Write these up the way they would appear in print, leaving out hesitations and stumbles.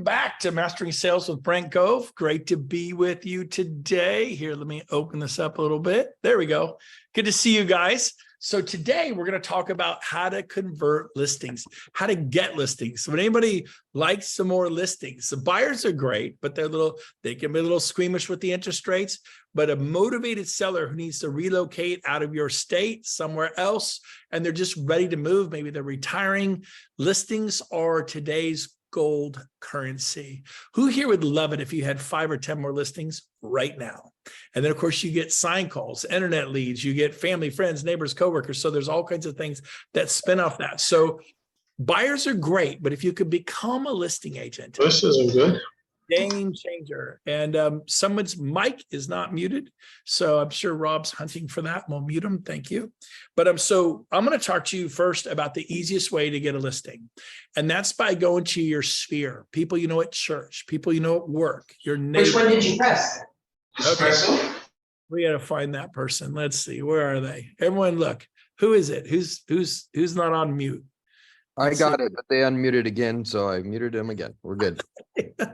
Back to Mastering Sales with Brent Gove. Great to be with you today. Here, let me open this up a little bit. There we go. Good to see you guys. So today we're going to talk about how to convert listings, how to get listings. So when anybody likes some more listings, the buyers are great, but they can be a little squeamish with the interest rates. But a motivated seller who needs to relocate out of your state somewhere else, and they're just ready to move, maybe they're retiring, listings are today's gold currency. Who here would love it if you had 5 or 10 more listings right now? And then of course you get sign calls, internet leads, you get family, friends, neighbors, coworkers. So there's all kinds of things that spin off that. So buyers are great, but if you could become a listing agent, this isn't good. Game changer. And someone's mic is not muted, so I'm sure Rob's hunting for that. We'll mute him. Thank you. But so I'm going to talk to you first about the easiest way to get a listing, and that's by going to your sphere. People you know at church, people you know at work, your neighbor. Which one did you press? Okay, we got to find that person. Let's see, where are they? Everyone, look. Who is it? Who's not on mute? I got it, but they unmuted again, so I muted them again. We're good.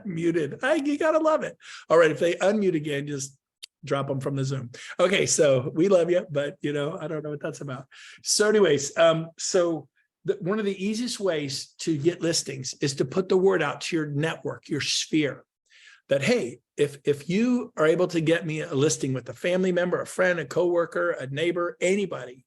Muted. You gotta love it. All right, if they unmute again, just drop them from the Zoom. Okay, so we love you, but I don't know what that's about. So anyways, one of the easiest ways to get listings is to put the word out to your network, your sphere, that hey, if you are able to get me a listing with a family member, a friend, a coworker, a neighbor, anybody.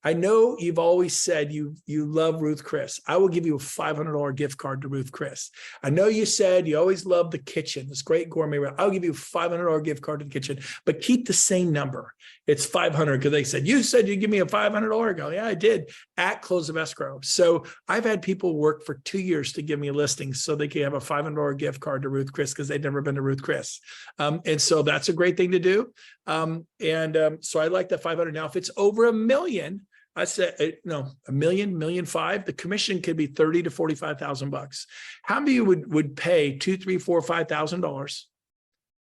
I know you've always said you love Ruth Chris. I will give you a $500 gift card to Ruth Chris. I know you said you always love the kitchen, this great gourmet. I'll give you a $500 gift card to the kitchen, but keep the same number. It's 500 because they said, you said you'd give me a $500. Go, yeah, I did at close of escrow. So I've had people work for 2 years to give me a listing so they can have a $500 gift card to Ruth Chris because they've never been to Ruth Chris. And so that's a great thing to do. So I like that 500. Now, if it's over $1 million, I said, no, $1 million, $1.5 million, the commission could be $30,000 to $45,000. How many of you would pay $2,000, $3,000, $4,000, $5,000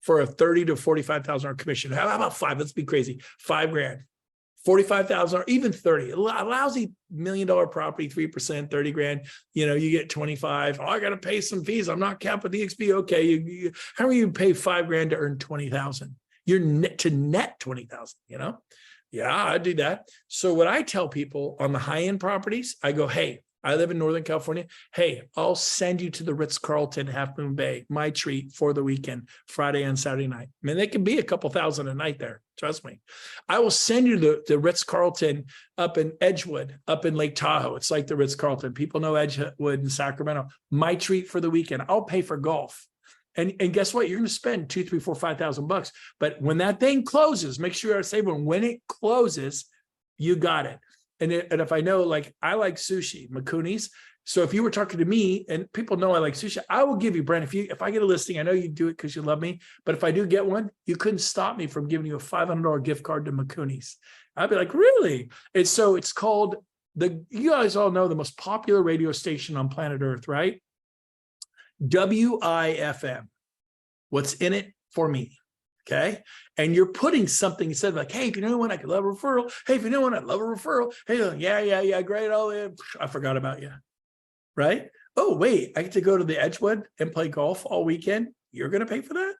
for a $30,000 to $45,000 commission? How about 5? Let's be crazy. $5,000, $45,000, or even 30. A lousy $1 million property, 3%, 30 grand. You get 25. Oh, I got to pay some fees. I'm not capped with EXP. Okay, how many of you pay $5,000 to earn 20,000? You're net 20,000. Yeah, I do that. So what I tell people on the high-end properties, I go, hey, I live in Northern California. Hey, I'll send you to the Ritz-Carlton Half Moon Bay, my treat for the weekend, Friday and Saturday night. I mean, they can be a couple thousand a night there. Trust me. I will send you the Ritz-Carlton up in Edgewood, up in Lake Tahoe. It's like the Ritz-Carlton. People know Edgewood and Sacramento. My treat for the weekend. I'll pay for golf. And guess what? You're going to spend $2,000, $3,000, $4,000, $5,000. But when that thing closes, make sure I say when it closes, you got it. And if I know, like I like sushi, Makuni's. So if you were talking to me, and people know I like sushi, I will give you, Brent. If I get a listing, I know you do it because you love me. But if I do get one, you couldn't stop me from giving you a $500 gift card to Makuni's. I'd be like, really? It's called you guys all know the most popular radio station on planet Earth, right? WIFM. What's in it for me? Okay. And you're putting something instead of like, hey, if you know what, I could love a referral. Hey, if you know what, I'd love a referral. Hey, yeah, great. Oh, I forgot about you. Right? Oh, wait, I get to go to the Edgewood and play golf all weekend. You're going to pay for that?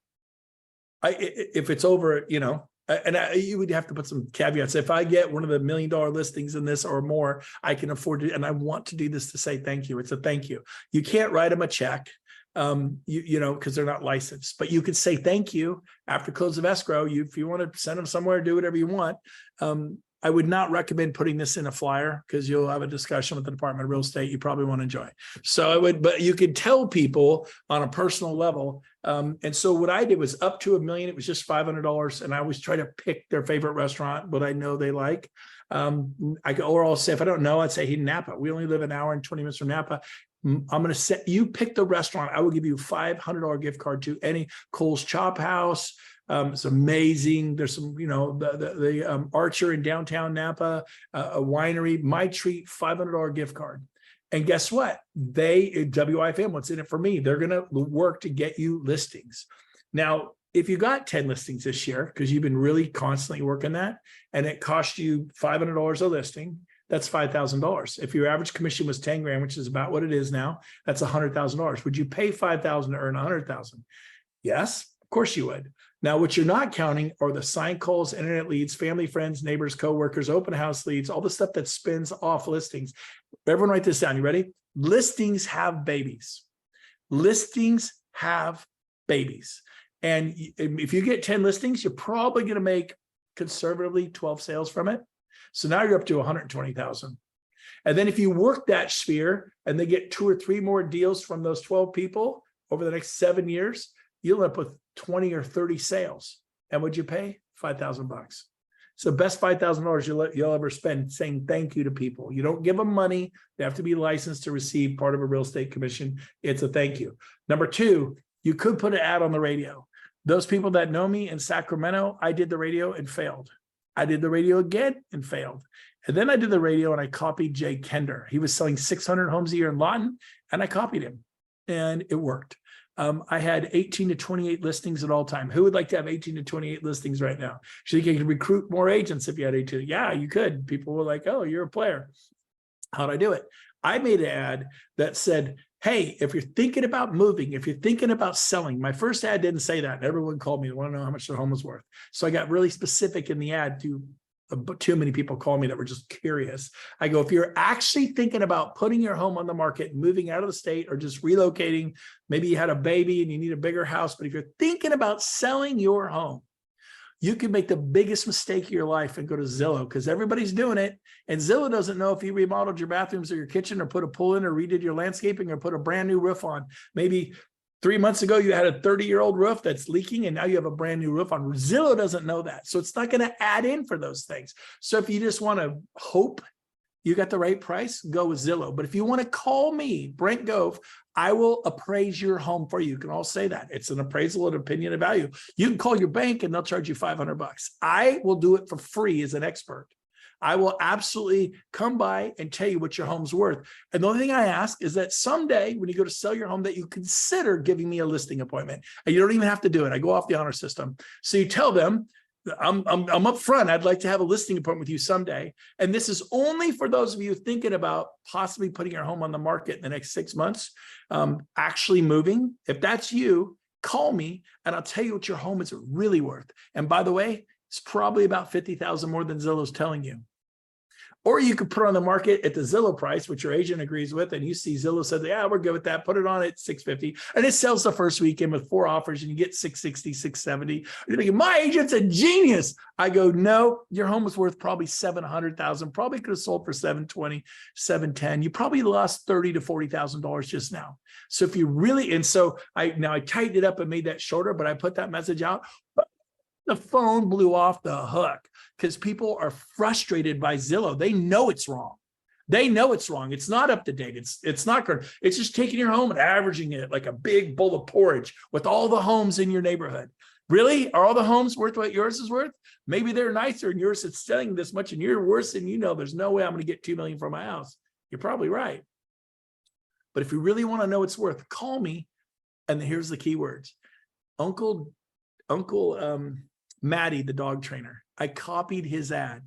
If it's over, you would have to put some caveats. If I get one of the $1 million listings in this or more, I can afford it. And I want to do this to say thank you. It's a thank you. You can't write them a check. Because they're not licensed, but you could say thank you after close of escrow. If you want to send them somewhere, do whatever you want. I would not recommend putting this in a flyer because you'll have a discussion with the Department of Real Estate you probably won't enjoy. So but you could tell people on a personal level. And so what I did was up to $1 million. It was just $500. And I always try to pick their favorite restaurant, what I know they like. Or I'll say, if I don't know, I'd say, hey, Napa. We only live an hour and 20 minutes from Napa. I'm going to set you pick the restaurant. I will give you a $500 gift card to any Cole's Chop House. It's amazing. There's some, the Archer in downtown Napa, a winery. My treat, $500 gift card. And guess what? WIFM, what's in it for me? They're going to work to get you listings. Now, if you got 10 listings this year, because you've been really constantly working that, and it cost you $500 a listing, That's $5,000. If your average commission was 10 grand, which is about what it is now, that's $100,000. Would you pay 5,000 to earn 100,000? Yes, of course you would. Now, what you're not counting are the sign calls, internet leads, family, friends, neighbors, coworkers, open house leads, all the stuff that spins off listings. Everyone write this down. You ready? Listings have babies. Listings have babies. And if you get 10 listings, you're probably going to make conservatively 12 sales from it. So now you're up to 120,000. And then if you work that sphere and they get 2 or 3 more deals from those 12 people over the next 7 years, you'll end up with 20 or 30 sales. And what'd you pay? $5,000. It's the best $5,000 you'll ever spend saying thank you to people. You don't give them money. They have to be licensed to receive part of a real estate commission. It's a thank you. Number 2, you could put an ad on the radio. Those people that know me in Sacramento, I did the radio and failed. I did the radio again and failed. And then I did the radio and I copied Jay Kender. He was selling 600 homes a year in Lawton, and I copied him, and it worked. I had 18 to 28 listings at all time. Who would like to have 18 to 28 listings right now? So you can recruit more agents if you had 18. Yeah, you could. People were like, oh, you're a player. How'd I do it? I made an ad that said, hey, if you're thinking about moving, if you're thinking about selling, my first ad didn't say that. Everyone called me. They want to know how much their home was worth. So I got really specific in the ad. Too many people call me that were just curious. I go, if you're actually thinking about putting your home on the market, moving out of the state, or just relocating, maybe you had a baby and you need a bigger house, but if you're thinking about selling your home, you can make the biggest mistake of your life and go to Zillow, because everybody's doing it. And Zillow doesn't know if you remodeled your bathrooms or your kitchen or put a pool in or redid your landscaping or put a brand new roof on. Maybe 3 months ago, you had a 30-year-old roof that's leaking, and now you have a brand new roof on. Zillow doesn't know that. So it's not going to add in for those things. So if you just want to hope you got the right price, go with Zillow. But if you want to call me, Brent Gove, I will appraise your home for you. You can all say that. It's an appraisal and opinion of value. You can call your bank and they'll charge you $500. I will do it for free as an expert. I will absolutely come by and tell you what your home's worth. And the only thing I ask is that someday when you go to sell your home, that you consider giving me a listing appointment. And you don't even have to do it. I go off the honor system. So you tell them, I'm up front. I'd like to have a listing appointment with you someday. And this is only for those of you thinking about possibly putting your home on the market in the next 6 months, actually moving. If that's you, call me and I'll tell you what your home is really worth. And by the way, it's probably about 50,000 more than Zillow's telling you. Or you could put on the market at the Zillow price, which your agent agrees with, and you see Zillow said, yeah, we're good with that. Put it on at 650, and it sells the first weekend with 4 offers, and you get 660, 670. You're thinking, my agent's a genius. I go, no, your home was worth probably 700,000. Probably could have sold for 720, 710. You probably lost $30,000 to $40,000 just now. So if you really, and so I tightened it up and made that shorter, but I put that message out. The phone blew off the hook because people are frustrated by Zillow. They know it's wrong. They know it's wrong. It's not up to date. It's not good. It's just taking your home and averaging it like a big bowl of porridge with all the homes in your neighborhood. Really? Are all the homes worth what yours is worth? Maybe they're nicer and yours is selling this much and you're worse than you know. There's no way I'm going to get $2 million for my house. You're probably right. But if you really want to know it's worth, call me. And here's the key words. Uncle Matty, the dog trainer. I copied his ad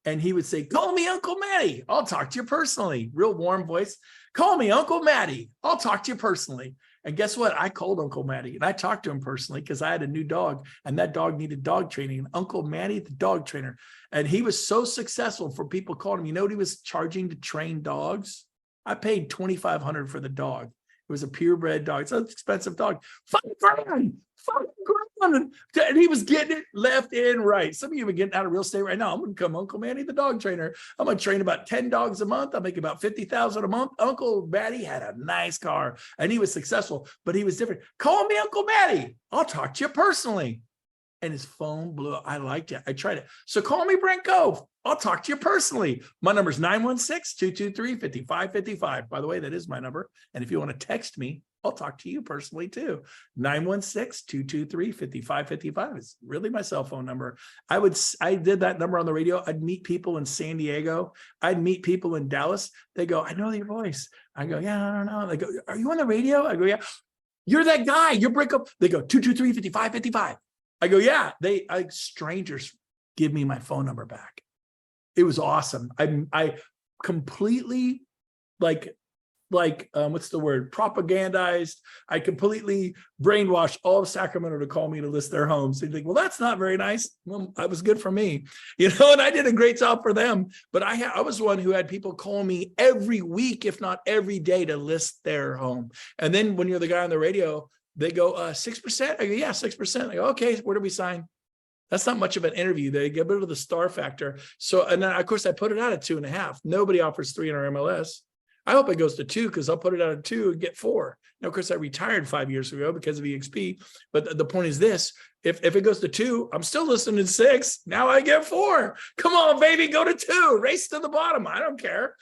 and he would say, call me Uncle Matty. I'll talk to you personally. Real warm voice. Call me Uncle Matty. I'll talk to you personally. And guess what? I called Uncle Matty and I talked to him personally because I had a new dog and that dog needed dog training. And Uncle Matty, the dog trainer. And he was so successful for people calling him. You know what he was charging to train dogs? I paid $2,500 for the dog. It was a purebred dog. It's an expensive dog. $5,000. $5,000. And he was getting it left and right. Some of you are getting out of real estate right now. I'm going to become Uncle Matty, the dog trainer. I'm going to train about 10 dogs a month. I make about $50,000 a month. Uncle Matty had a nice car and he was successful, but he was different. Call me Uncle Matty. I'll talk to you personally. And his phone blew up. I liked it. I tried it. So call me Brent Gove. I'll talk to you personally. My number is 916-223-5555. By the way, that is my number. And if you want to text me, I'll talk to you personally too. 916-223-5555 is really my cell phone number. I did that number on the radio. I'd meet people in San Diego. I'd meet people in Dallas. They go, I know your voice. I go, yeah, I don't know. They go, are you on the radio? I go, yeah. You're that guy. You break up. They go, 223-5555. I go, yeah. Strangers give me my phone number back. It was awesome. I completely what's the word? Propagandized. I completely brainwashed all of Sacramento to call me to list their homes. They'd think, well, that's not very nice. Well, that was good for me, and I did a great job for them. But I was one who had people call me every week, if not every day, to list their home. And then when you're the guy on the radio, they go, 6%. I go, yeah, 6%. I go, okay, where do we sign? That's not much of an interview. They get rid of the star factor. So, and then of course I put it out at 2.5. Nobody offers 3 in our MLS. I hope it goes to 2 because I'll put it out at 2 and get 4. Now, of course, I retired 5 years ago because of EXP. But the point is this: if it goes to 2, I'm still listening to 6. Now I get 4. Come on, baby, go to 2. Race to the bottom. I don't care.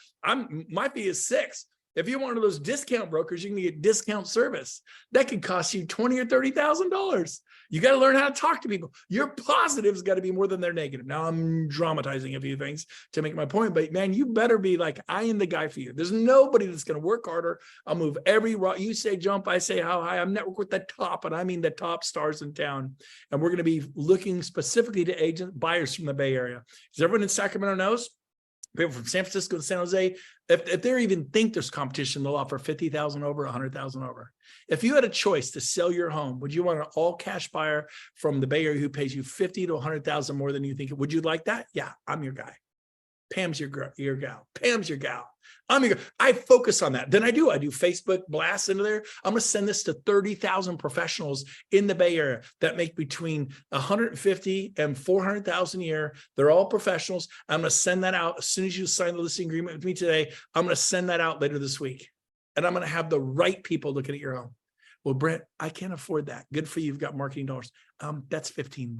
My fee is 6. If you're one of those discount brokers, you can get discount service. That could cost you $20,000 or $30,000. You got to learn how to talk to people. Your positives got to be more than their negative. Now I'm dramatizing a few things to make my point, but man, you better be like, I am the guy for you. There's nobody that's going to work harder. I'll move every rock. You say jump, I say how high. I'm network with the top, and I mean the top stars in town. And we're going to be looking specifically to buyers from the Bay Area. As everyone in Sacramento knows, people from San Francisco to San Jose, if they even think there's competition, they'll offer 50,000 over, 100,000 over. If you had a choice to sell your home, would you want an all cash buyer from the Bay Area who pays you 50 to 100,000 more than you think? Would you like that? Yeah, I'm your guy. Pam's your gal. Pam's your gal. I focus on that. Then I do Facebook blasts into there. I'm going to send this to 30,000 professionals in the Bay Area that make between 150 and 400,000 a year. They're all professionals. I'm going to send that out as soon as you sign the listing agreement with me today. I'm going to send that out later this week, and I'm going to have the right people looking at your home. Well, Brent, I can't afford that. Good for you. You've got marketing dollars. That's $15.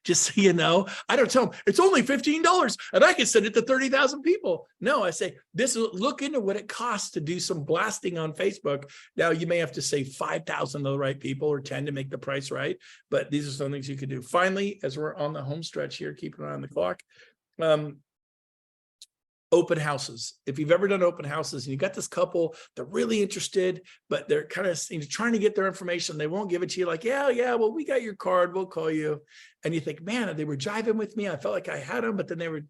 Just so you know, I don't tell them it's only $15 and I can send it to 30,000 people. No, I say, look into what it costs to do some blasting on Facebook. Now you may have to say 5,000 to the right people or 10 to make the price right. But these are some things you could do. Finally, as we're on the home stretch here, keep an eye on the clock. Open houses. If you've ever done open houses and you got this couple, they're really interested, but they're kind of trying to get their information. They won't give it to you like, yeah, well, we got your card. We'll call you. And you think, man, they were jiving with me. I felt like I had them, but then they were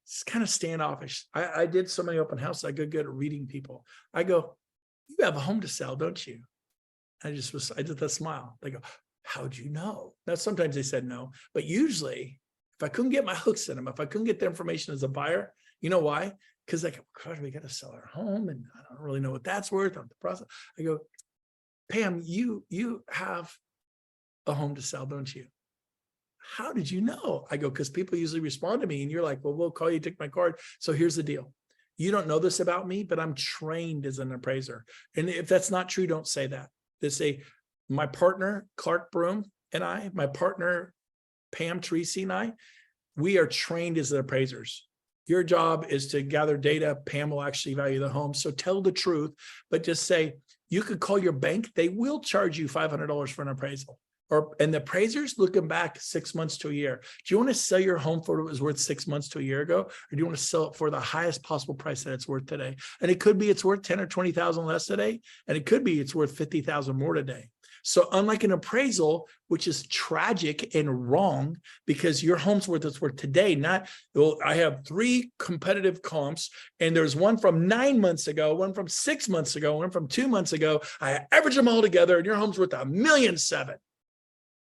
just kind of standoffish. I did so many open houses. I got good at reading people. I go, you have a home to sell, don't you? I did that smile. They go, how'd you know? Now, sometimes they said no, but usually if I couldn't get my hooks in them, if I couldn't get the information as a buyer, you know why? Because like, God, we got to sell our home, and I don't really know what that's worth on the process. I go, Pam, you have a home to sell, don't you? How did you know? I go, because people usually respond to me, and you're like, well, we'll call you, take my card. So here's the deal. You don't know this about me, but I'm trained as an appraiser. And if that's not true, don't say that. They say, my partner, Clark Broom, and I, my partner, Pam Teresi, and I, we are trained as appraisers. Your job is to gather data. Pam will actually value the home. So tell the truth, but just say, you could call your bank. They will charge you $500 for an appraisal. And the appraisers looking back 6 months to a year. Do you want to sell your home for what it was worth 6 months to a year ago? Or do you want to sell it for the highest possible price that it's worth today? And it could be it's worth 10 or 20,000 less today. And it could be it's worth 50,000 more today. So unlike an appraisal, which is tragic and wrong because your home's worth it's worth today, I have 3 competitive comps, and there's one from 9 months ago, one from 6 months ago, one from 2 months ago. I average them all together, and your home's worth $1.7 million.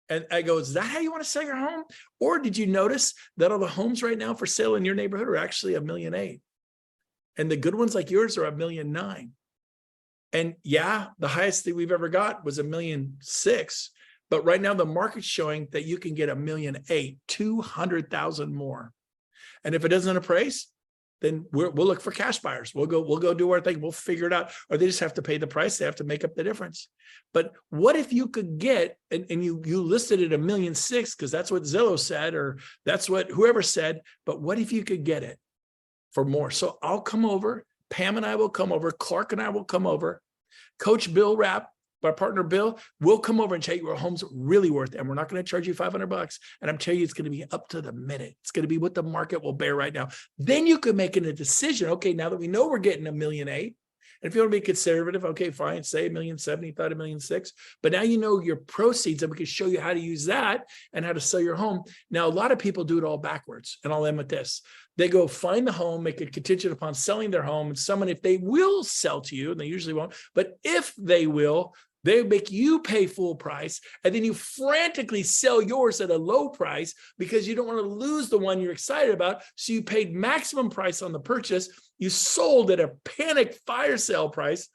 And I go, is that how you want to sell your home? Or did you notice that all the homes right now for sale in your neighborhood are actually $1.8 million? And the good ones like yours are $1.9 million. And yeah, the highest that we've ever got was $1.6 million. But right now the market's showing that you can get $1.8 million, 200,000 more. And if it doesn't appraise, then we'll look for cash buyers. We'll go do our thing. We'll figure it out. Or they just have to pay the price. They have to make up the difference. But what if you could get, and you listed it $1.6 million because that's what Zillow said, or that's what whoever said, but what if you could get it for more? So I'll come over. Pam and I will come over. Clark and I will come over. Coach Bill Rapp, my partner Bill, will come over and tell you your home's really worth it. And we're not going to charge you $500. And I'm telling you, it's going to be up to the minute. It's going to be what the market will bear right now. Then you could make a decision. Okay, now that we know we're getting $1.8 million, And if you want to be conservative, okay, fine, say 1,070,000, thought 1,006,000. But now you know your proceeds, and we can show you how to use that and how to sell your home. Now, a lot of people do it all backwards, and I'll end with this. They go find the home, make it contingent upon selling their home, and someone, if they will sell to you, and they usually won't, but if they will, they make you pay full price, and then you frantically sell yours at a low price because you don't want to lose the one you're excited about. So you paid maximum price on the purchase. You sold at a panic fire sale price.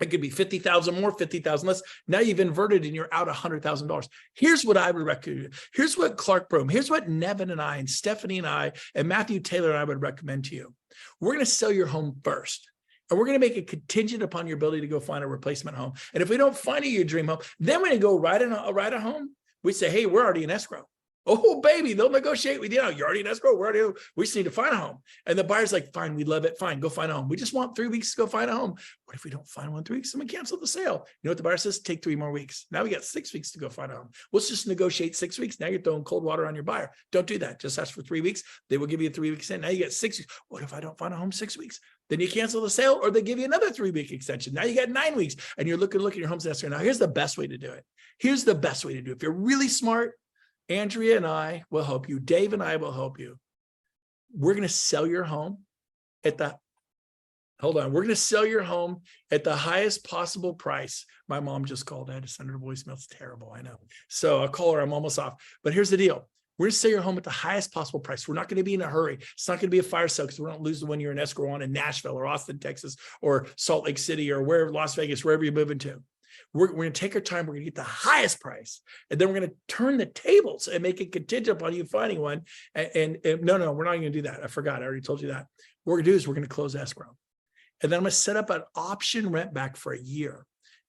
It could be 50,000 more, 50,000 less. Now you've inverted and you're out $100,000. Here's what I would recommend. Here's what Clark Brome, here's what Nevin and I and Stephanie and I and Matthew Taylor and I would recommend to you. We're going to sell your home first. And we're going to make it contingent upon your ability to go find a replacement home. And if we don't find you your dream home, then when you go write a home, we say, hey, we're already in escrow. Oh, baby, they'll negotiate with you. You're already in escrow. We just need to find a home. And the buyer's like, fine, we love it. Fine, go find a home. We just want 3 weeks to go find a home. What if we don't find one in 3 weeks? Someone cancel the sale. You know what the buyer says? Take 3 more weeks. Now we got 6 weeks to go find a home. Let's just negotiate 6 weeks. Now you're throwing cold water on your buyer. Don't do that. Just ask for 3 weeks. They will give you 3 weeks in. Now you get 6 weeks. What if I don't find a home 6 weeks? Then you cancel the sale, or they give you another 3-week extension. Now you got 9 weeks, and you're looking at your home's escrow. Now here's the best way to do it. Here's the best way to do it. If you're really smart, Andrea and I will help you. Dave and I will help you. We're going to sell your home at the, hold on. We're going to sell your home at the highest possible price. My mom just called. I had to send her a voicemail. It's terrible. I know. So I'll call her. I'm almost off. But here's the deal. We're going to sell your home at the highest possible price. We're not going to be in a hurry. It's not going to be a fire sale because we don't lose the one you're in escrow on in Nashville or Austin, Texas, or Salt Lake City, or wherever, Las Vegas, wherever you're moving to. We're going to take our time. We're going to get the highest price. And then we're going to turn the tables and make it contingent upon you finding one. And no, we're not going to do that. I forgot. I already told you that. What we're going to do is we're going to close escrow. And then I'm going to set up an option rent back for a year.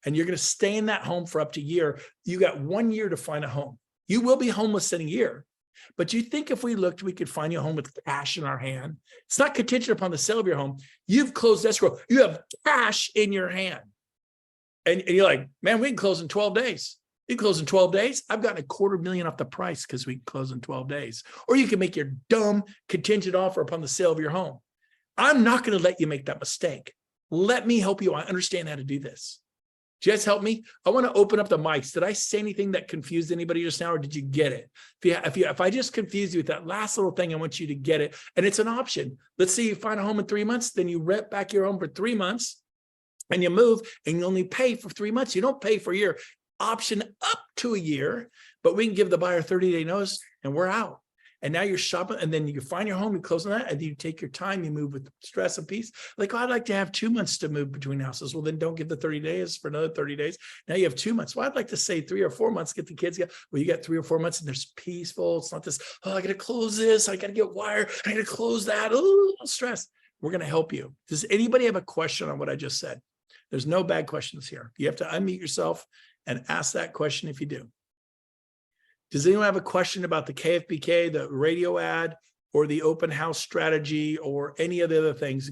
And you're going to stay in that home for up to a year. You got 1 year to find a home. You will be homeless in a year. But you think if we looked, we could find you a home with cash in our hand? It's not contingent upon the sale of your home. You've closed escrow. You have cash in your hand. And you're like, man, we can close in 12 days. You can close in 12 days. I've gotten $250,000 off the price because we can close in 12 days. Or you can make your dumb contingent offer upon the sale of your home. I'm not going to let you make that mistake. Let me help you. I understand how to do this. Do you guys help me? I want to open up the mics. Did I say anything that confused anybody just now, or did you get it? If I just confused you with that last little thing, I want you to get it. And it's an option. Let's say you find a home in 3 months, then you rent back your home for 3 months. And you move and you only pay for 3 months. You don't pay for a year. Option up to a year, but we can give the buyer 30-day notice and we're out. And now you're shopping, and then you find your home, you close on that, and then you take your time, you move with stress and peace. Like, oh, I'd like to have 2 months to move between houses. Well, then don't give the 30 days for another 30 days. Now you have 2 months. Well, I'd like to say 3 or 4 months, get the kids. Well, you got 3 or 4 months and there's peaceful. It's not this, oh, I got to close this. I got to get wire. I got to close that. Oh, stress. We're going to help you. Does anybody have a question on what I just said? There's no bad questions here. You have to unmute yourself and ask that question if you do. Does anyone have a question about the KFBK, the radio ad, or the open house strategy, or any of the other things,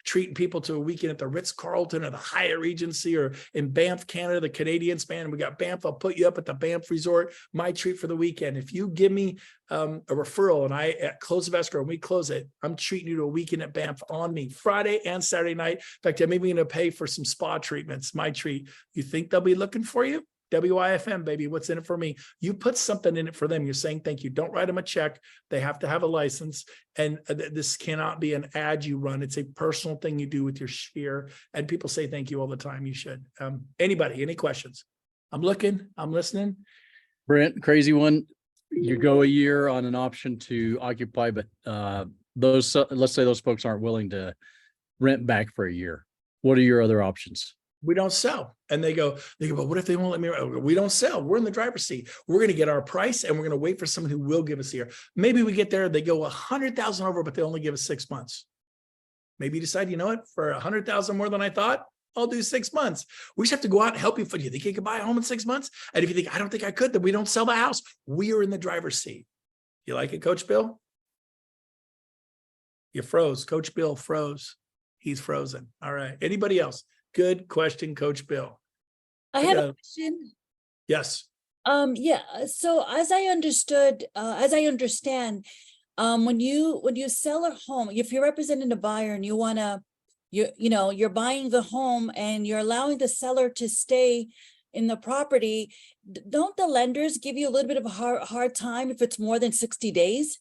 treating people to a weekend at the Ritz-Carlton or the Hyatt Regency, or in Banff, Canada, the Canadians, man, we got Banff. I'll put you up at the Banff Resort, my treat for the weekend. If you give me a referral and I at close of escrow and we close it, I'm treating you to a weekend at Banff on me, Friday and Saturday night. In fact, I'm even going to pay for some spa treatments, my treat. You think they'll be looking for you? WIFM, baby, what's in it for me? You put something in it for them. You're saying thank you. Don't write them a check. They have to have a license. And this cannot be an ad you run. It's a personal thing you do with your sphere. And people say thank you all the time. You should. Anybody, any questions? I'm looking, I'm listening. Brent, crazy one. You go a year on an option to occupy, but let's say those folks aren't willing to rent back for a year. What are your other options? We don't sell. And they go, but what if they won't let me? We don't sell. We're in the driver's seat. We're going to get our price and we're going to wait for someone who will give us a year. Maybe we get there, they go 100,000 over, but they only give us 6 months. Maybe you decide, you know what, for 100,000 more than I thought, I'll do 6 months. We just have to go out and help you. Do you think you could buy a home in 6 months? And if you think, I don't think I could, then we don't sell the house. We are in the driver's seat. You like it, Coach Bill? You froze. Coach Bill froze. He's frozen. All right. Anybody else? Good question, Coach Bill. I have a question. Yes. Yeah. So as I understand, when you sell a home, if you're representing a buyer and you want to you're buying the home and you're allowing the seller to stay in the property. Don't the lenders give you a little bit of a hard time if it's more than 60 days?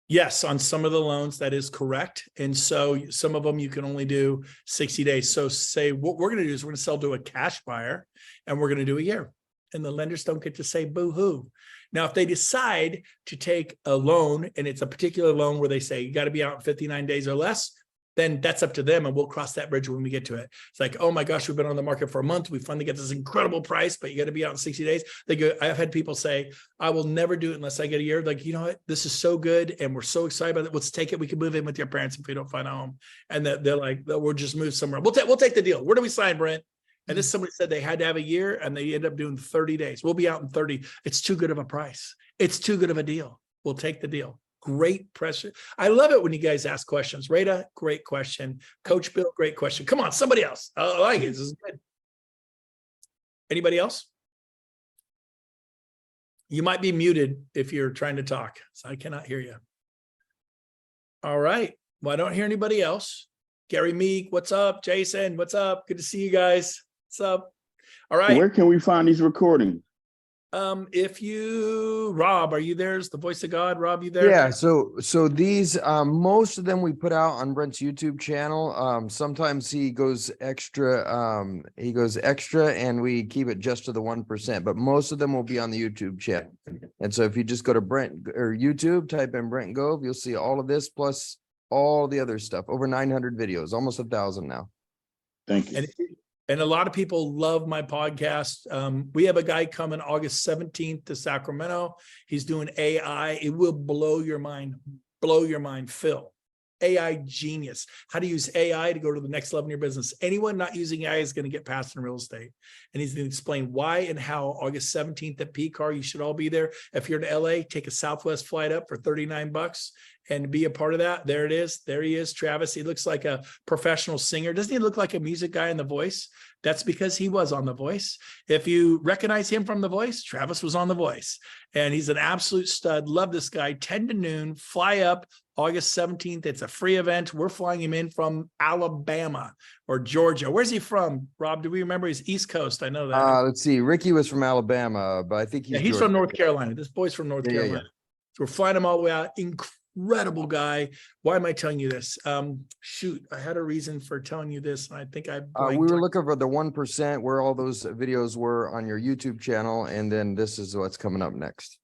Yes, on some of the loans, that is correct. And so some of them you can only do 60 days. So say what we're going to do is we're going to sell to a cash buyer and we're going to do a year. And the lenders don't get to say boo-hoo. Now, if they decide to take a loan and it's a particular loan where they say you got to be out in 59 days or less, then that's up to them and we'll cross that bridge when we get to it. It's like, oh my gosh, we've been on the market for a month. We finally get this incredible price, but you got to be out in 60 days. They go, I've had people say, I will never do it unless I get a year. Like, you know what? This is so good. And we're so excited about it. Let's take it. We can move in with your parents if we don't find a home. And that they're like, we'll just move somewhere. We'll take the deal. Where do we sign, Brent? And this somebody said they had to have a year and they end up doing 30 days. We'll be out in 30. It's too good of a price. It's too good of a deal. We'll take the deal. Great pressure. I love it when you guys ask questions. Rita, great question. Coach Bill, great question. Come on, somebody else. I like it. This is good. Anybody else? You might be muted if you're trying to talk, so I cannot hear you. All right. Well, I don't hear anybody else. Gary Meek, what's up? Jason, what's up? Good to see you guys. What's up? All right. Where can we find these recordings? If you, Rob, are you there? Is the voice of God? Rob, you there? Yeah, so these most of them we put out on Brent's YouTube channel. Sometimes he goes extra and we keep it just to the 1%, but most of them will be on the YouTube channel. And so if you just go to Brent or YouTube, type in Brent Gove, you'll see all of this plus all the other stuff. Over 900 videos, almost 1,000 now. Thank you. And a lot of people love my podcast. We have a guy coming August 17th to Sacramento. He's doing AI. It will blow your mind, Phil. AI genius. How to use AI to go to the next level in your business. Anyone not using AI is going to get past in real estate. And he's going to explain why and how August 17th at PCAR. You should all be there. If you're in LA, take a Southwest flight up for $39 and be a part of that. There it is. There he is, Travis. He looks like a professional singer. Doesn't he look like a music guy in The Voice? That's because he was on The Voice. If you recognize him from The Voice, Travis was on The Voice. And he's an absolute stud. Love this guy. 10 to noon. Fly up August 17th. It's a free event. We're flying him in from Alabama or Georgia. Where's he from, Rob? Do we remember? He's East Coast. I know that. Let's see. Ricky was from Alabama, but I think he's from North Carolina. This boy's from North Carolina. So we're flying him all the way out. Incredible guy. Why am I telling you this? Shoot, I had a reason for telling you this. And I think we were looking for the 1% where all those videos were on your YouTube channel. And then this is what's coming up next.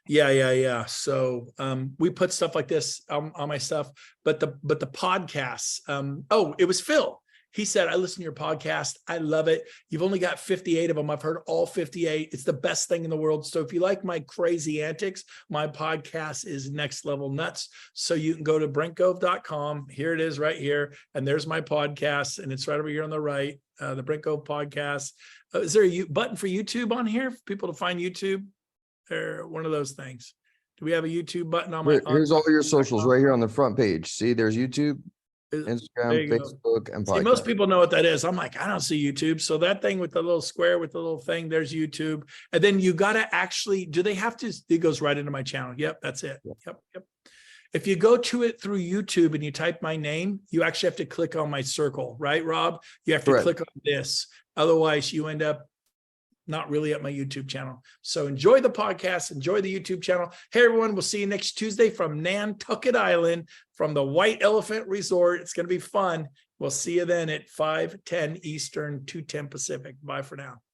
Yeah. So we put stuff like this on my stuff, but the podcasts. It was Phil. He said, I listen to your podcast. I love it. You've only got 58 of them. I've heard all 58. It's the best thing in the world. So if you like my crazy antics, my podcast is next level nuts. So you can go to brentgove.com. Here it is right here. And there's my podcast. And it's right over here on the right, the Brent Gove podcast. Is there a button for YouTube on here for people to find YouTube? Or one of those things. Do we have a YouTube button on my? Here's all your socials right here on the front page. See, there's YouTube, Instagram, Facebook, and podcast. See, most people know what that is. I'm like, I don't see YouTube. So that thing with the little square with the little thing, there's YouTube. And then you got to actually, do they have to? It goes right into my channel. Yep, that's it. Yep. If you go to it through YouTube and you type my name, you actually have to click on my circle, right, Rob? You have to click on this. Otherwise, you end up not really at my YouTube channel. So enjoy the podcast, enjoy the YouTube channel. Hey, everyone, we'll see you next Tuesday from Nantucket Island from the White Elephant Resort. It's going to be fun. We'll see you then at 5:10 Eastern, 2:10 Pacific. Bye for now.